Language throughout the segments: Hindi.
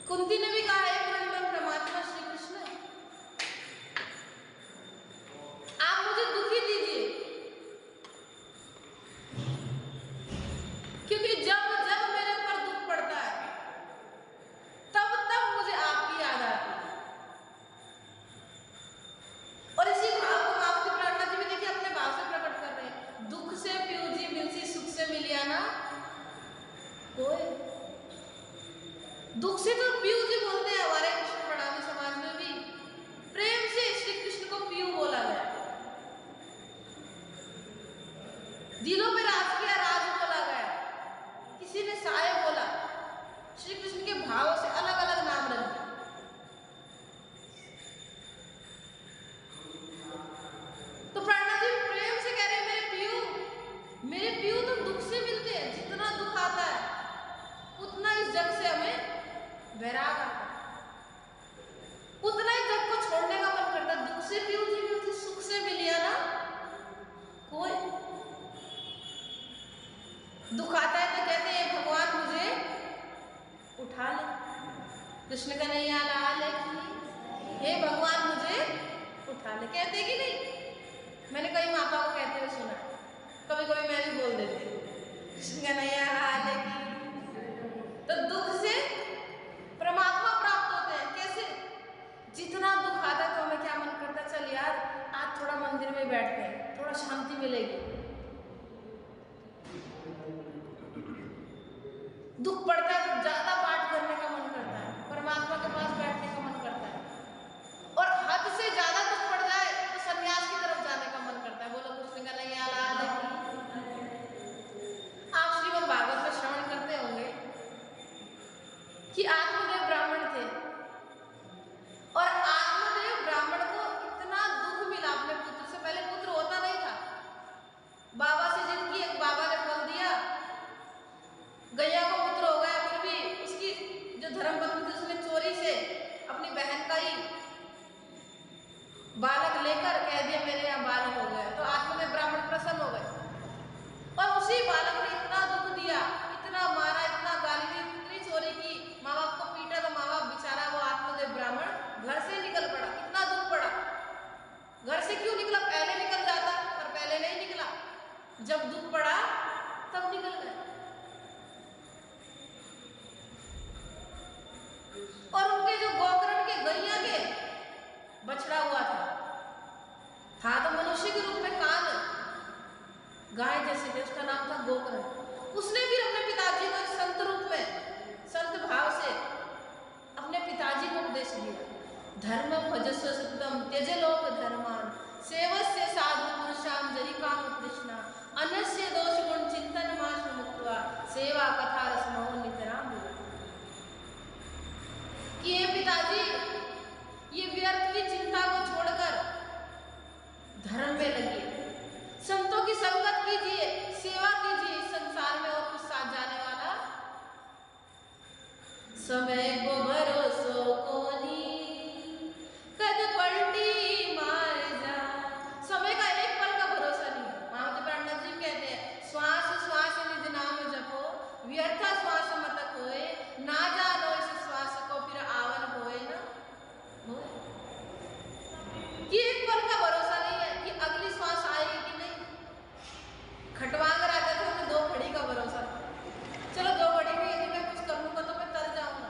कुंती ने भी कहा है परमात्मा श्री कृष्ण, आप मुझे दुखी दीजिए, क्योंकि जब जब मेरे ऊपर दुख पड़ता है तब तब मुझे आपकी याद आती है। और इसी भाव को माता प्रार्थना जी भी देखिए अपने भाव से प्रकट कर रहे हैं। दुख से प्यूजी मिलसी, सुख से मिलिया ना कोई। दुख से तो पीयू जी बोलते हैं, हमारे कृष्ण प्रणामी समाज में भी प्रेम से श्री कृष्ण को पीयू बोला गया। दिलों में राज किया, राज बोला गया, किसी ने साय बोला, श्री कृष्ण के भाव से अलग अलग नाम रख दिए। तो प्राणनाथ जी प्रेम से कह रहे हैं मेरे पीयू तो दुख से मिलते हैं, जितना दुख आता है उतना इस जग से हमें वैराग आता है, उतना ही जग को छोड़ने का मन करता है। दुख से पीयू जी मिलती, सुख से मिलिया ना कोई। दुख आता है तो कहते हैं भगवान मुझे उठा ले, कृष्ण कन्हैया लाल की, हे भगवान मुझे उठा ले, कहते कि नहीं। मैंने कई माताओं को कहते हुए सुना, कभी कभी मैं भी बोल देती हूँ कृष्ण कन्हैया लाल की। तो दुख से परमात्मा प्राप्त होते हैं। कैसे? जितना दुख आता है तो हमें क्या मन करता है, चल यार आज थोड़ा मंदिर में बैठते हैं, थोड़ा शांति मिलेगी। दुख पड़ता है तो ज्यादा पाठ करने का मन करता है, परमात्मा के पास बैठने का मन करता है, और हद से ज्यादा दुख पड़ जाए तो सन्यास की तरफ जाने का मन करता है। बोलो कृष्ण कन्हैया लाल की। आप श्रीमद् भागवत में श्रवण करते होंगे कि आत्मदेव ब्राह्मण थे, और आत्मदेव ब्राह्मण को इतना दुख मिला अपने पुत्र से। पहले पुत्र होता नहीं था, बाबा से जिनकी एक बाबा ने फल दिया, गैया को पुत्र हो गया, फिर भी उसकी जो धर्मपत्नी थी उसने चोरी से अपनी बहन का ही बालक लेकर कह दिया मेरे यहाँ बालक हो गया। तो आत्मदेव ब्राह्मण प्रसन्न हो गए, और उसी बालक ने इतना दुख दिया, इतना मारा, इतना गाली दी, इतनी चोरी की, माँ बाप को पीटा, तो माँ बाप बेचारा वो आत्मदेव ब्राह्मण घर से निकल पड़ा। इतना दुख पड़ा, घर से क्यों निकला? पहले निकल जाता, पर पहले नहीं निकला, जब दुख पड़ा तब निकल गया। और उनके जो गोकर्ण के गैया के बछड़ा हुआ था तो मनुष्य के रूप में कान गाय जैसे थे, उसका नाम था गोकर्ण। उसने भी अपने पिताजी को संत रूप में, संत भाव से अपने पिताजी को उपदेश दिया, धर्म भजस्व सततम त्यज लोक धर्मान सेवस्य साधु पुरुषाम जरि काम कृष्णा अनस्य दोष गुण चिंतन माश मुक्त्वा सेवा कथा रसमो नितराम। कि ये पिताजी, ये व्यर्थ की चिंता को छोड़कर धर्म में लगिए, संतों की संगत कीजिए, सेवा कीजिए। इस संसार में और कुछ साथ जाने वाला समय को भरोसो कोनी कद पलटी मार जा। समय का एक पल का भरोसा नहीं है। महामती प्राणनाथ जी कहते हैं श्वास श्वास निज नाम जपो, व्यर्था श्वास मत खोए, ना जानो इस श्वास को फिर आवन होए न होए। कि एक पल का भरोसा नहीं है कि अगली श्वास आएगी कि नहीं। खटवांग राजा थे, उन्हें 2 घड़ी का भरोसा था, चलो 2 घड़ी में यदि मैं कुछ कर लूंगा तो मैं तर जाऊंगा,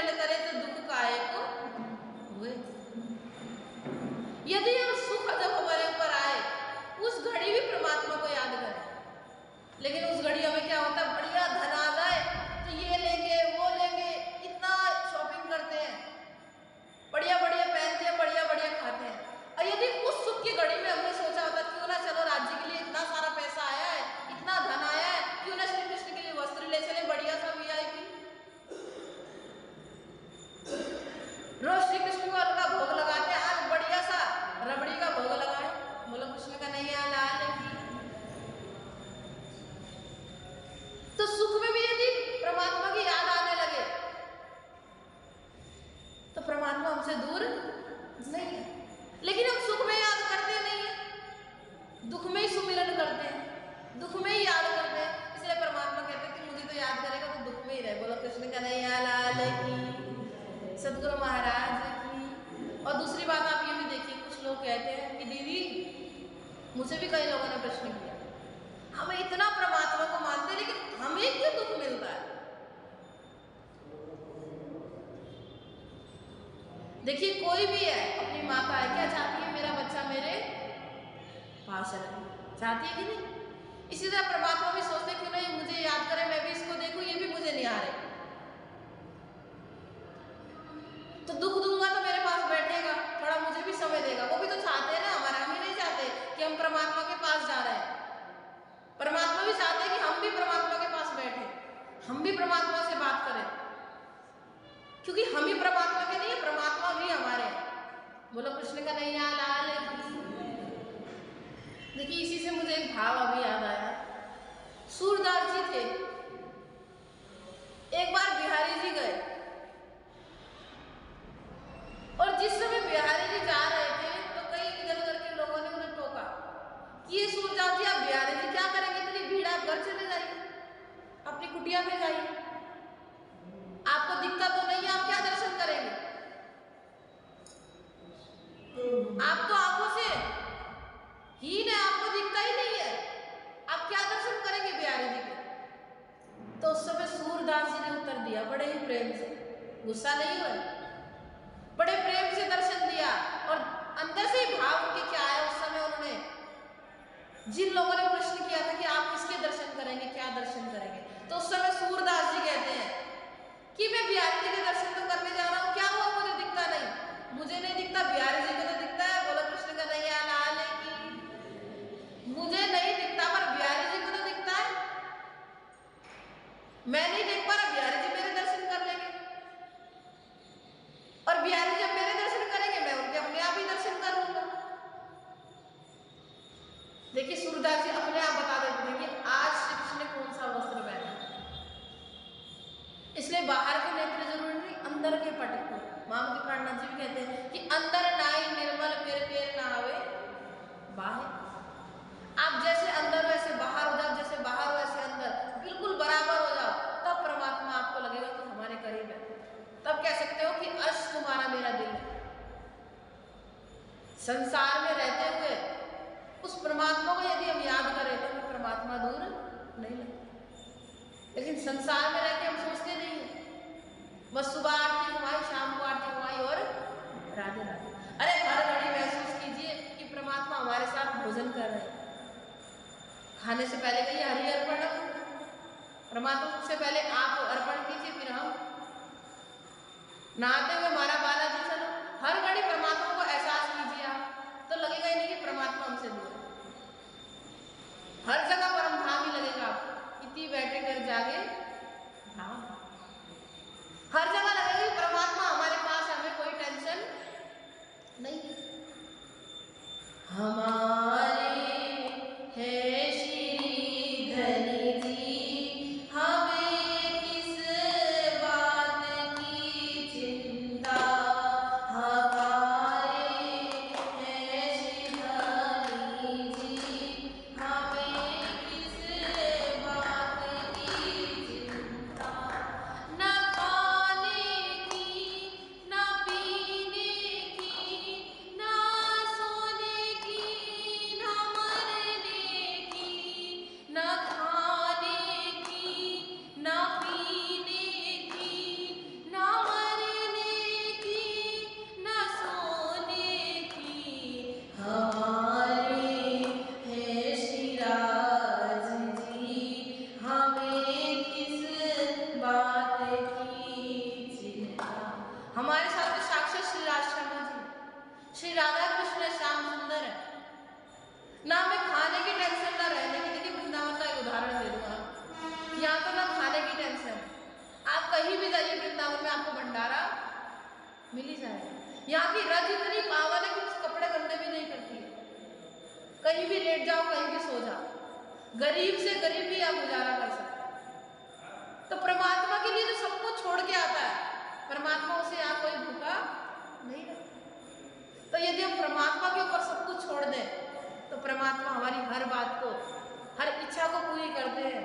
सुमिरन करे तो दुख काहे को हुए। यदि हम सुख जब हमारे ऊपर आए उस घड़ी भी परमात्मा को याद करें, लेकिन उस घड़ी हमें क्या होता है, बढ़िया धन आ जाए तो ये लेंगे वो लेंगे, इतना शॉपिंग करते हैं, बढ़िया बढ़िया पहनते हैं, बढ़िया बढ़िया खाते हैं। और यदि उस सुख की घड़ी में हमने सोचा होता क्यों ना चलो राज्य के लिए इतना सारा पैसा आया है, इतना धन आया है, क्यों ना श्री कृष्ण के लिए वस्त्र ले चले बढ़िया सा VIP, रोज श्री कृष्ण को अलग भोग लगाते हैं, आज बढ़िया सा रबड़ी का भोग लगाए, बोलो कृष्ण का नहीं आ लाल की। तो सुख में भी यदि परमात्मा की याद आने लगे तो परमात्मा हमसे दूर नहीं है। लेकिन हम सुख में याद करते नहीं है, दुख में ही सुमिरन करते हैं, दुख में ही याद करते हैं। इसलिए परमात्मा कहते हैं कि मुझे तो याद करेगा तो दुख में ही रहे, बोलो कृष्ण का नहीं आ लाल की, सदगुरु महाराज की। और दूसरी बात आप ये भी देखिए, कुछ लोग कहते हैं कि दीदी, मुझे भी कई लोगों ने प्रश्न किया, हमें इतना परमात्मा को मानते हैं लेकिन हमें क्यों दुख मिलता है। देखिए कोई भी है, अपनी माता है, क्या चाहती है, मेरा बच्चा मेरे पास रहे, चाहती है कि नहीं। इसी तरह परमात्मा भी सोचते क्यों नहीं मुझे याद करे, मैं भी इसको देखूं, ये भी मुझे नहीं आ रहे, तो दुख दूंगा तो मेरे पास बैठेगा, थोड़ा मुझे भी समय देगा। वो भी तो चाहते हैं ना हमारा, हम ही नहीं चाहते कि हम परमात्मा के पास जा रहे हैं। परमात्मा भी चाहते हैं कि हम भी परमात्मा के पास बैठे, हम भी परमात्मा से बात करें, क्योंकि हम ही परमात्मा के नहीं है, परमात्मा भी हमारे हैं। बोलो कृष्ण का नहीं आ लाल की। देखिए इसी से मुझे एक भाव अभी याद आया। सूरदास जी थे, एक बार बिहारी जी गए, और जिस समय बिहारी जी जा रहे थे तो कई इधर उधर के लोगों ने उन्हें टोका कि ये सूरदास जी, आप बिहारी जी क्या करेंगे, इतनी भीड़, आप घर चले जाइए, अपनी कुटिया पे जाइए, आपको दिखता तो नहीं है, आप क्या दर्शन करेंगे, आप तो आंखों से हीन है, आपको दिखता ही नहीं है, आप क्या दर्शन करेंगे बिहारी जी के। तो उस समय सूरदास जी ने उत्तर दिया बड़े ही प्रेम से, गुस्सा नहीं हुए, बड़े प्रेम से दर्शन दिया। और अंदर से ही भाव उनके क्या आया, उस समय उन्होंने जिन लोगों ने प्रश्न किया था कि आप किसके दर्शन करेंगे, क्या दर्शन करेंगे, तो उस समय सूरदास जी कहते हैं कि मैं बिहारी जी के दर्शन तो करने जा रहा हूँ, क्या हुआ, मुझे दिखता नहीं, मुझे नहीं दिखता, बिहारी जी को तो दिखता है, बोलो कृष्ण का नहीं आ लाल की। मुझे नहीं दिखता पर बिहारी जी को तो दिखता है, मैं नहीं देख पा रहा, बिहारी जी मेरे दर्शन कर लेंगे, और बिहारी जब मेरे दर्शन करेंगे मैं उनके अपने आप ही दर्शन करूंगा। देखिए सूरदास जी अपने आप बता देते थे कि आज श्री कृष्ण ने कौन सा वस्त्र पहना, इसलिए बाहर के नेत्र जरूरी नहीं, अंदर के पटक को। महामती प्राणनाथ जी भी कहते हैं कि अंदर नाई निर्मल फिर पेर ना आवे बाहर। आप जैसे अंदर हो ऐसे बाहर हो जाओ, जैसे बाहर हो ऐसे अंदर, बिल्कुल बराबर हो जाओ, तब परमात्मा आपको लगेगा कि हमारे करीब है, तब कह सकते हो कि अर्श तुम्हारा मेरा दिल है। संसार में रहते हुए उस परमात्मा को यदि हम याद करें तो हमें परमात्मा दूर नहीं लगता, लेकिन संसार में रहकर हम सोचते नहीं है, बस सुबह आरती हुई, शाम को आरती हुई और राधे राधे। अरे हर घड़ी महसूस कीजिए कि परमात्मा हमारे साथ भोजन कर रहे हैं, खाने से पहले कहिए हरि अर्पण, परमात्मा से पहले आप अर्पण कीजिए, फिर हम नहाते हुए हमारा बालाजी चलो, हर घड़ी परमात्मा को एहसास कीजिए आप, तो लगेगा ही नहीं कि परमात्मा हमसे दूर है। हर जगह परम धाम ही लगेगा आपको, इतनी बैठे कर जागे धाम, हर जगह लगेगा कि परमात्मा हमारे पास, हमें कोई टेंशन नहीं है। हमारे है श्रीधर जी, हमें किस बात की चिंता, हमारे है श्रीधर जी, हमें मिल ही जाएगा। यहाँ की रज इतनी पावन है कि उस कपड़े गंदे भी नहीं करती है। कहीं भी लेट जाओ, कहीं भी सो जाओ, गरीब से गरीब भी आप गुजारा कर सकते हैं। तो परमात्मा के लिए तो सब कुछ छोड़ के आता है, परमात्मा उसे यहाँ कोई भूखा नहीं रखता। तो यदि हम परमात्मा के ऊपर सब कुछ छोड़ दें तो परमात्मा हमारी हर बात को, हर इच्छा को पूरी करते हैं।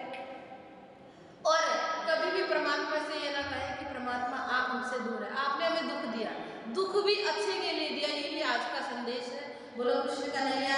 और कभी भी परमात्मा से ये ना कहे कि परमात्मा आप हमसे दूर है, आपने हमें दुख दिया, दुख भी अच्छे के लिए दिया। यही आज का संदेश है। बोलो कृष्ण कन्हैया